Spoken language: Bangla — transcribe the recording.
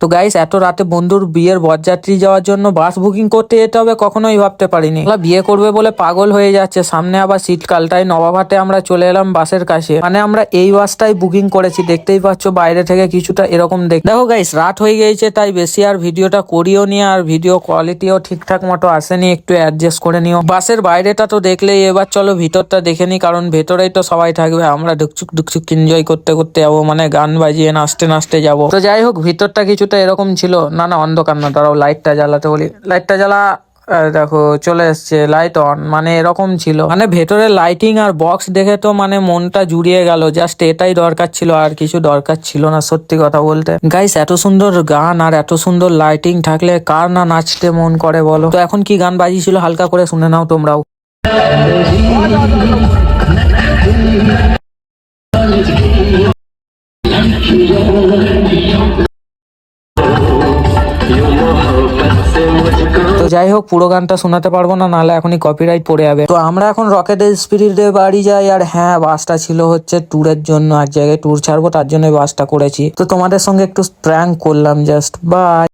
তো গাইস, এত রাতে বন্ধুর বিয়ের বরযাত্রী যাওয়ার জন্য বাস বুকিং করতে যেতে হবে কখনোই ভাবতে পারিনি। বিয়ে করবে বলে পাগল হয়ে যাচ্ছে, সামনে আবার শীতকাল, তাই নবাবহাটে আমরা চলে এলাম বাসের কাছে। মানে আমরা এই বাসটাই বুকিং করেছি, দেখতেই পাচ্ছ বাইরে থেকে কিছুটা এরকম দেখো গাইস, রাত হয়ে গিয়েছে তাই বেশি আর ভিডিওটা করিও নি, আর ভিডিও কোয়ালিটিও ঠিকঠাক মতো আসেনি, একটু অ্যাডজাস্ট করে নিও। বাসের বাইরেটা তো দেখলেই, এবার চলো ভিতরটা দেখে নি, কারণ ভেতরেই তো সবাই থাকবে, আমরা ঢুকচুক ঢুকচুক এনজয় করতে করতে যাবো, মানে গান বাজিয়ে নাচতে নাচতে যাবো। তো যাই হোক, ভিতরটা কিছুটা এরকম ছিল। না না, অন্ধকার না, দাঁড়াও লাইটটা জ্বালাতে বলি, লাইটটা জ্বালা। দেখো চলে এসছে লাইট অন, মানে এরকম ছিল। মানে ভেতরে লাইটিং আর বক্স দেখে তো মানে মনটা জুড়িয়ে গেল, জাস্ট এটাই দরকার ছিল, আর কিছু দরকার ছিল না সত্যি কথা বলতে। গাইস, এত সুন্দর গান আর এত সুন্দর লাইটিং থাকলে কার না নাচতে মন করে বলো। তো এখন কি গান বাজিয়েছিল হালকা করে শুনে নাও তোমরাও। তো যাই হোক, পুরো গানটা শোনাতে পারবো না, নাহলে এখনই কপিরাইট পড়ে যাবে। তো আমরা এখন রকেটের স্পিরিটে বাড়ি যাই। আর হ্যাঁ, বাসটা ছিল হচ্ছে ট্যুরের জন্য, এক জায়গায় ট্যুর ছাড়বো, তার জন্য বাসটা করেছি। তো তোমাদের সঙ্গে একটু প্র্যাঙ্ক করলাম জাস্ট। বাই।